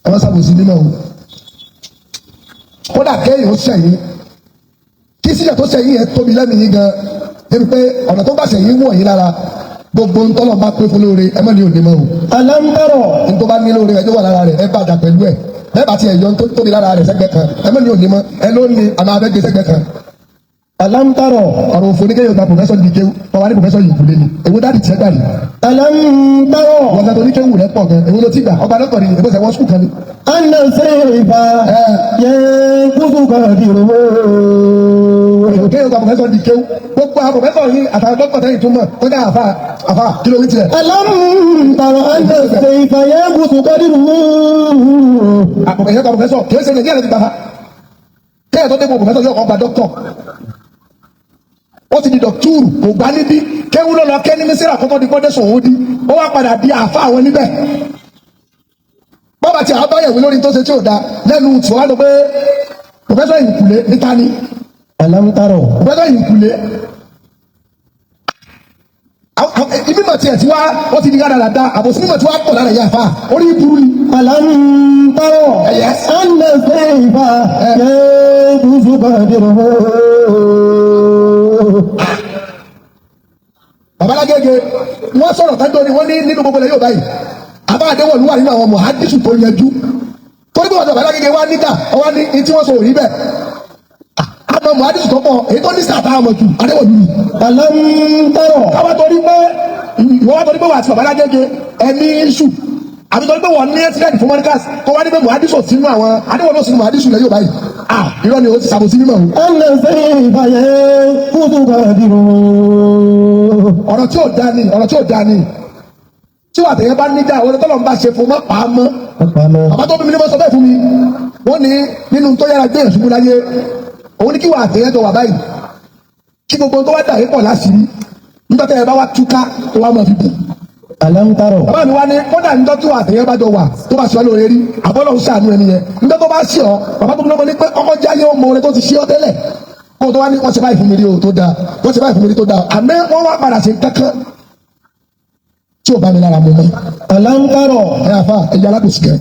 ẹ má ṣàbòsí nínú o kódà kéèyàn ó ṣẹ̀yìn kí sílẹ̀ tó ṣẹ̀yìn yẹn tóbi lẹ́nu yín gan débi pé ọ̀nà tó bá ṣẹ̀yìn wọ̀ yín lára gbogbo ntọ́lọ̀ bá pé fún lóore ẹ má ní òde mọ́ o. alámbẹ̀rọ̀ ntọ́ bá ní lóore ẹjọ́ wà lára rẹ̀ ẹ bá dà pẹ̀lú ẹ̀ bẹ́ẹ̀ bá tiẹ̀ yọ tó tóbi lára rẹ̀ sẹ́gbẹ́ kan ẹ má ní òde mọ́ ẹ ló ní àmọ́ abẹ́gbẹ́ sẹ́gbẹ́ kan. alámbẹ̀rọ̀ ọ̀rọ̀ òfò ní kéèyàn gba pòfẹ́sọ̀ ní kéwù wọ́n wá ní pòfẹ́sọ̀ yìí kúlé ni èwo dáàdì tiẹ̀ gbà ní. alámbẹ̀rọ̀ wọ́n gbà tó ní kéwù rẹ̀ pọ̀ gan èwo ló ti gbà ọba lọ́kọ̀ ni èbó sẹ́ wọ́n sùkúù kan ni. anna sèfà yẹ kúkú kan di owó. kéèyàn gba pòfẹ́sọ̀ ní kéwù gbogbo àwọn pòfẹ́sọ̀ yìí àtàwọn dọ́kítọ̀ tẹ́yìn tó mọ̀ tó dá àfa kí ló ń tiẹ̀. alámbẹ̀rọ̀ anna sèfà yẹ kúkú kan di owó. àpòkẹ́yẹ gba pòfẹ́sọ̀ kì í ṣe nàìjíríà ti gbà kéèyàn tó dé bò pòfẹ́sọ̀ yóò kọ́ gba dọ́kítọ̀ ó ti di dọ̀túrù kò gbá níbí kéwú ló lọ kẹ́ ní mísírà kótó di kọ́dé sòwòdì ó wá padà di àfa àwọn níbẹ̀ bọ́bá tí a bá yẹ̀wò lórí tó ṣe tí ò da lẹ́nu tí wọ́n á lọ pé pòfẹ́sọ̀ ìkùlé níta ni alámbẹ̀rọ̀ pòfẹ́sọ̀ ìkùlé mímọ̀ tiẹ̀ tí wá ó ti di gàdàdà àbòsí mímọ̀ tí wá pọ̀ lára ìyá àfa orí ìburú ni. alámbẹ̀rọ̀ anna sèfà yẹ kúkú kan di owó. babalágége wọ́n sọ̀rọ̀ kájọ ni wọ́n ní nínú gbogbo ilẹ̀ yóò báyìí àbá àdéwọ̀lú wà nínú àwọn mọ̀hádìsù tó yanjú torí bí wọ́n sọ babalágége wá níta ọwọ́ ní tí wọ́n sọ òrí bẹ́ẹ̀ àmọ́ mọ̀hádìsù tó pọ̀ èyí tó ní sàtà àmọ̀ jù àdéwọ̀lú ni. alámbẹ̀rọ̀ káwá torí pé ìwọ́n wá torí pé wà àti babalágége ẹni iṣu àbí torí pé wọ́n ní ẹ́tíkẹ́ẹ̀tì fún mọ́níkàs tó wá ní pé mọ̀hádìsù sínú àwọn àdéwọ̀lú sínú mọ̀hádìsù ilẹ̀ yóò báyìí irọ́ ni o ti sàbòsí mímọ̀ o. anna sèfà yẹ kúkú kan di owó. ọ̀rọ̀ tí ò da ni ọ̀rọ̀ tí ò da ni tí wà tẹ̀yẹ bá níjà àwọn ọ̀rọ̀ ń bá ṣe fún mọ́ pa á mọ́ bàbá tó bí mi ní mọ́ sọ bẹ́ẹ̀ fún mi wọ́n ní nínú tó yára gbé ẹ̀sùn láyé òun ní kí wà tẹ̀yẹ jọ wà báyìí kí gbogbo tó wá dà yé pọ̀ láṣìírí nígbà tẹ̀yẹ bá wá túká tó wá máa fi bù. alámbẹ̀rọ̀ bàbá mi wá ní kódà níjọ́ tí wà tẹ̀yẹ bá jọ wà tó bá ṣe ọ́ lóore rí àbọ́lọ́ ń ṣàánú ẹni yẹn níjọ́ tó bá ṣe ọ́ bàbá tó bí lọ́mọ ní pé ọkọ̀ jáyé ọmọ rẹ tó ti ṣe ọ́ tẹ́lẹ̀ kó tó wá ní wọ́n ṣe báyìí fún mi rí o tó dáa wọ́n ṣe báyìí fún mi rí tó dáa àmọ́ wọ́n wá padà ṣe kankan tí ò bá mi lára mu mọ́. alámbẹ̀rọ̀ ẹ àfa ẹ̀yà alábòsí kẹ.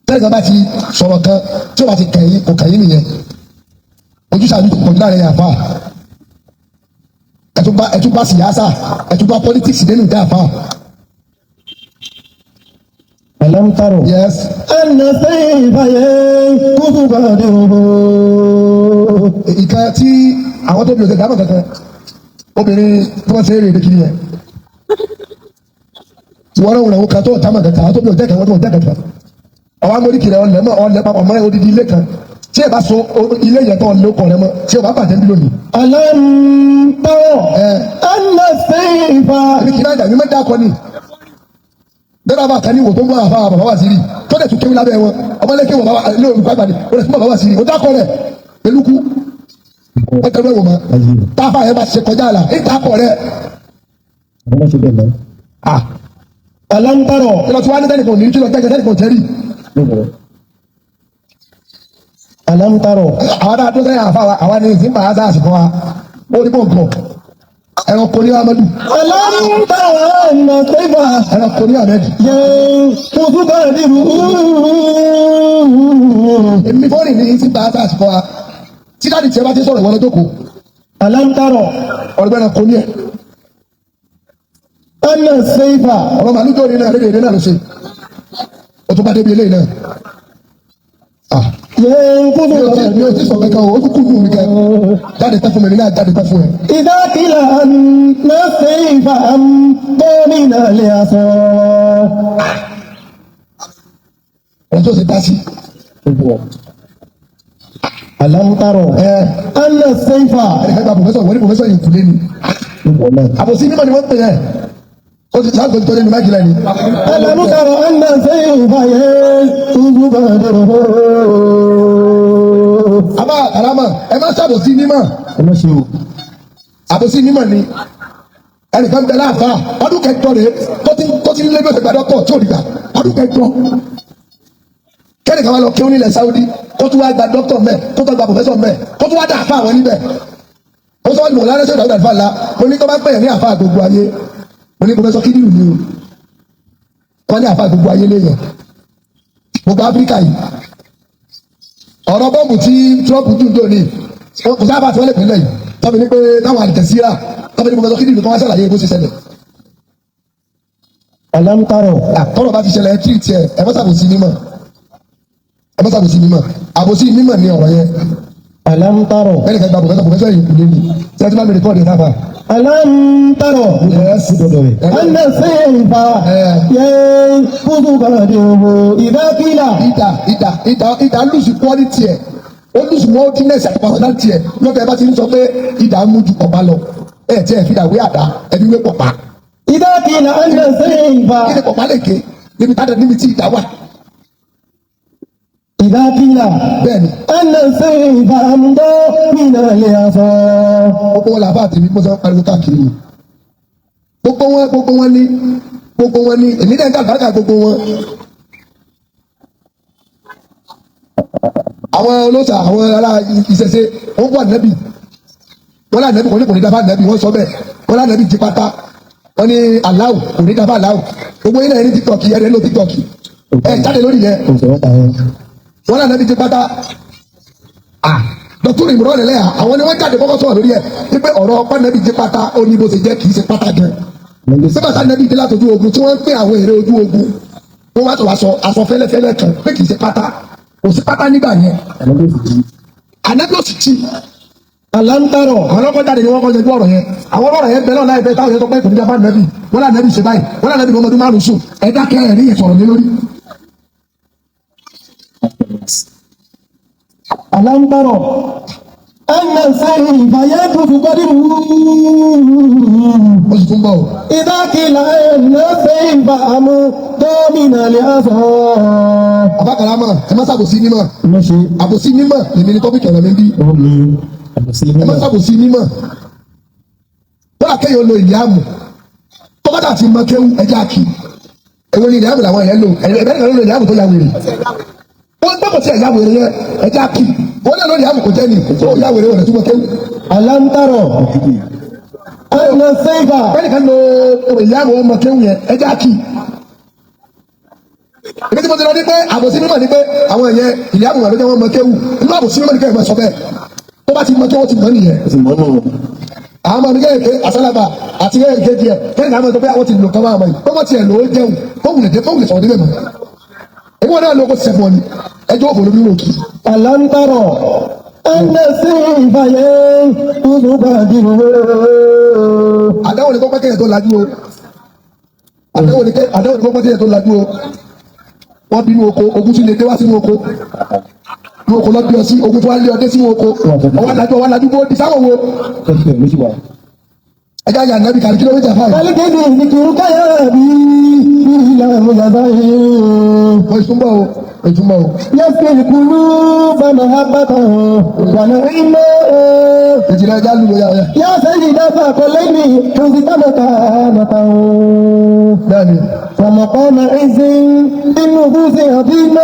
tẹ́lẹ̀ kan bá ti sọ̀rọ̀ kan tí ò bá ti kẹ̀yìn kò kẹ̀yìn nìyẹn ojúṣàánú kò ní láàrin àfa ẹ̀túbá sìyásà ẹ̀túbá pọ́lítíksì nínú ìdá àfa. alámbẹ̀rọ̀ yes. anna sèfà yẹ kúkú kan di owó. ìkan tí àwọn tó bí ọ̀sẹ̀ dáná kankan obìnrin tí wọ́n ṣe é rèé kiri yẹn tí wọ́n rẹ̀ wọ́n kan tó ọ̀tá mọ̀ kankan àwọn tó bí ọ̀sẹ̀ kan wọ́n tó ọ̀sẹ̀ kankan àwọn amóríkì rẹ̀ ọ̀lẹ́ papọ̀ mọ́ odidi ilé kan tí ẹ bá so ilé yẹn tó ọ̀lẹ́ ọkọ̀ rẹ̀ mọ́ tí ẹ bá bàjẹ́ bí lónìí. alámbẹ̀rọ̀ anna sèfà. ẹni kì í náà dàbí mẹ́ta kọ́ ni bẹ́ẹ̀ bá kan ní wò tó ń bọ́ àfa bàbá wà sí rí tó dẹ̀ tún kéwì lábẹ́ wọn ọmọlẹ́kẹ́ wọn bàbá ilé olùkọ́ àgbàdì ó lè tún bàbá wà sí rí ó dákọ̀ rẹ̀ pẹ̀lú kú wọ́n tẹ́lẹ̀ wò mọ́ táfà yẹn bá ṣe kọjá àlà ìdákọ̀ rẹ̀. alámbẹ̀rọ̀ ìlọ tí wọ́n á ní tẹ́lifọ̀ ní kí lọ jẹ́jẹ́ tẹ́lifọ̀ jẹ́rì. alámbẹ̀rọ̀ àwọn dáa tó sẹ́yìn àfa àwọn ní ìsìn bàá sáà sìkọ́ wa ó ní bọ̀ǹkọ̀ ẹranko ní amadu. alámbẹ̀rọ̀ anna sèfà ẹranko ní amadu. yẹ kúkú kan di owó. èmi fọ́ọ̀rì ní ìsìn bàá sáà sìkọ́ wa tí dáàdì tiẹ̀ bá ti sọ̀rọ̀ ìwọ lọ́jọ́ kó alámbẹ̀rọ̀ ọ̀rẹ́gbẹ́ ẹranko ní ẹ̀. anna sèfà ọ̀rọ̀ màálù tó ní náà lédè náà ló ṣe o tún bá débi eléyìí náà. yẹ kúkú kan mi ò tí sọ kankan o tún kú nù mí kẹ jáde tán fún mi náà jáde tán fún ẹ. إذا قيل أن السيف أمضى من اليسار. ohun tó ṣe dá sí. ألم تروا أن السيف ẹnì kan gba pòfẹ́sọ̀ wọ́n ní pòfẹ́sọ̀ yìí kúlé ni. àbòsí mímọ́ ni wọ́n pè é ó ti sáà tó lẹ́nu májìlá ni. ألم تروا أن السيف ينقض قدره. àbá àràmà ẹ má ṣàbòsí mímọ́. àbòsí mímọ́ ni ẹnìkan bẹ láàfà ọdún kẹjọ rẹ tó ti lé lọ́sẹ̀ gbàdọ́tọ̀ tí ò dìgbà ọdún kẹjọ kẹ́nìkan wá lọ kí ó nílẹ̀ Saudi kó tún wá gba dọ́kítọ̀ mẹ́ kó tún gba pòfẹ́sọ̀ mẹ́ kó tún wá dà fún àwọn níbẹ̀ ó sọ ìmọ̀ lárẹ́sẹ̀ ìdáwọ́ àlùfáà ńlá mo ní tó bá pẹ̀yẹ̀ ní àfáà gbogbo ayé mo ní pọfẹ́sọ Kídírù ni o wọ́n ní àfáà gbogbo ayé léèyàn gbogbo Áfíríkà yìí ọ̀rọ̀ bọ́ọ̀mù tí Trump dùn tó ní kò sábà tí wọ́n lè pínlẹ̀ yìí tọ́bi ní pé táwọn àdìtẹ̀síra tọ́bi ní pọfẹ́sọ Kídírù kan wá ṣàlàyé bó ṣe ṣẹlẹ̀. alámútárọ̀. àtọ́rọ̀ bá ti ṣẹlẹ̀ ẹ tírìtì ẹ mọ́ sàbòsí mímọ̀ àbòsí mímọ̀ ní ọ̀rọ̀ yẹn. alámútárọ̀. bẹ́ẹ̀ni kẹgbà pòfẹ́sọ̀ yìí kù lé mi tí a ti bá mi rìkọ́ọ̀dì náà. alámútárọ̀. ẹnlẹ sẹ́yìn fa yẹn kúndùn kàdé owó ìdákìlá. ìdá lùsì quality ẹ̀ ó lùsì wọ́ọ̀dínẹ̀sì àti personality ẹ̀ lọ́kẹ́ bá ti ń sọ pé ìdá mú ju ọ̀pá lọ ẹ̀ tí ẹ̀ fi dàwé àdá ẹ̀ fi wé pọ̀pá. ìdákìlá ẹnlẹ sẹ́yìn fa. kí ni pọ̀pá lè ké níbi tí ìdá wà. ìdákìlá. bẹ́ẹ̀ni. ẹnlẹ sẹ́yìn fa àmúdó nínú ilé aṣọ. gbogbo wọn làbá àti mi mo sọ pariwo káàkiri mi. gbogbo wọn ní èmi náà ń ká àgbàkà gbogbo wọn. àwọn olóòṣà àwọn ará ìṣẹ̀ṣe wọn wà nẹ́bì wọn là nẹ́bì kò ní dábàá nẹ́bì wọn sọ bẹ́ẹ̀ wọn là nẹ́bì jí pátá wọn ní aláwù kò ní dábàá aláwù gbogbo yín náà ní TikTok ẹ̀rẹ́ ló TikTok jáde lórí yẹn wọn là nẹ́bì jí pátá dọ́kítọ̀rì ìmúrọ̀ lẹ́lẹ́ àwọn ni wọ́n jáde kọ́kọ́ sọ̀rọ̀ lórí ẹ̀ wípé ọ̀rọ̀ ọpá nẹ́bì jí pátá ó ní bó ṣe jẹ́ kì í ṣe pátá gan sẹ́bàtà nẹ́bì dé láti ojú ogun tí wọ́n ń pè àwọn èrè ojú ogun wọ́n wá tó aṣọ fẹ́lẹ́fẹ́lẹ́ kan pé kì í ṣe pátá kò sí pátá nígbà yẹn ànábì ó sì ti alámútárọ̀. àwọn ọlọ́kọ̀ jáde ni wọ́n kọ́ yanjú ọ̀rọ̀ yẹn àwọn ọ̀rọ̀ yẹn bẹ́ẹ̀ náà láì bẹ́ẹ̀ táwọn yẹn tó pẹ́ kò ní jábá nẹ́bì wọ́n lá nẹ́bì ṣe báyìí wọ́n lá nẹ́bì ní ọmọdún márùn-ún sùn ẹ̀dá kẹrin ní ìsọ̀rọ̀ ní lórí. alámútárọ̀. ẹnlẹ sẹ́yìn fa yẹn kúndùn kàdé owó. ó sì tún bọ̀ o. ìdákìlá ẹnlẹ sẹ́yìn fa àmúdó nínú ilé aṣọ. àbákàrà mọ̀ ẹ má ṣàbòsí mímọ̀ àbòsí mímọ̀ èmi ni tọ́pìkì ọ̀rọ̀ mi bí ẹ má ṣàbòsí mímọ̀ wọ́n àkẹ́yọ̀ lo ìyáàmù tó bá dà ti mọ kéwú ẹja kì èwo ni ìyáàmù làwọn yẹn lò ẹ̀bẹ̀ ni lo ìyáàmù tó ya wèrè wọ́n gbọ́dọ̀ sí ẹ̀yà wèrè yẹn ẹja kì wọ́n náà lo ìyáàmù kò jẹ́ ni tó ya wèrè wọ̀lẹ̀ tó mọ kéwú. alámútárọ̀. ẹnlẹ sẹ́yìn fa. bẹ́ẹ̀ni kan lo ìyáàmù ọmọ kéwú yẹn ẹja kì ibi tí mo ti lọ ní pé àbòsí mímọ̀ ní pé àwọn ẹ̀yẹ ìyáàmù àlọ́jọ́ wọn mọ kéwú inú àbòsí mímọ̀ ní kẹ́hìn mọ̀ sọ bẹ́ẹ̀ tó bá ti mọ kéwú ti mọ̀ nìyẹn. àwọn ọmọ nìkẹ́ èké àsálàbà àti èké díẹ̀ kẹ́hìn náà mọ̀ tó pé àwọn ti lò kọ́ máa mọ̀ yìí kọ́mọ̀ tiẹ̀ lò ó jẹun kóhùn lè sọ̀rọ̀ níbẹ̀ mọ̀ èmi wọn náà lọ kó ti sẹ́fọ̀ ni ẹjọ́ òfò lórí òkì. alámútárọ̀. ẹnlẹ sẹ́yìn fa yẹn kúndùn kàdé owó. àdáwò ni kọ́kọ́ kẹ́yìn tó lajú o àdáwò ni kọ́kọ́ kẹ́yìn tó lajú o wọ́n bínú oko ogun tún lè dé wá sínú oko ní oko lọ́ọ́ bí ọ sí ogun tó wá lé ọdẹ sínú oko ọwọ́ lajú bó di sáwọn wo. ẹja yà nàbì kàrí kìlómítà fáwọn. kálíkèdè ìdíkìrú káyà bí ìlànà yàrá yìí. wọ́n ìtumọ̀ o ìtumọ̀ o. yẹ́sẹ̀ ìkúlú bàmà àbàtà wàlà ìmọ̀. ìjìnlẹ̀ ẹja lù wọ́n yà. yẹ́sẹ̀ ìdáfà kọ́lẹ́mì kòsì tábàtà nàtà o. bẹ́ẹ̀ni. ومقام عز بالنفوس عظيما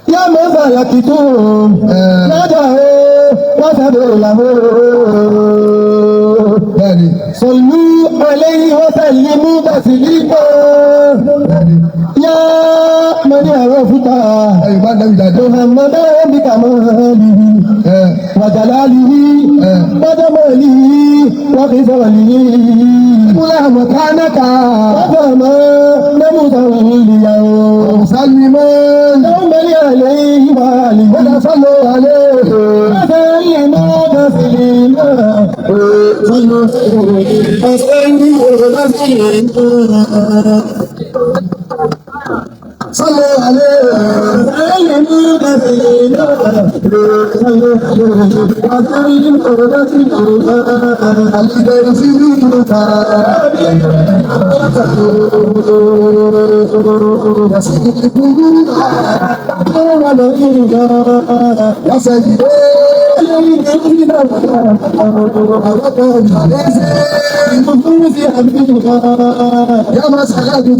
يا مزايتكم ناداه وسبوا له صلوا عليه وسلموا تسليما يا من عرفت محمدا بكماله وجلاله وجماله وخصاله ولا مكانك وفما نمصليا وسلما دوما عليه وآله وصلوا عليه وسلما تسليما صلوا صلوا عليه وسلموا تسليما يا مسألة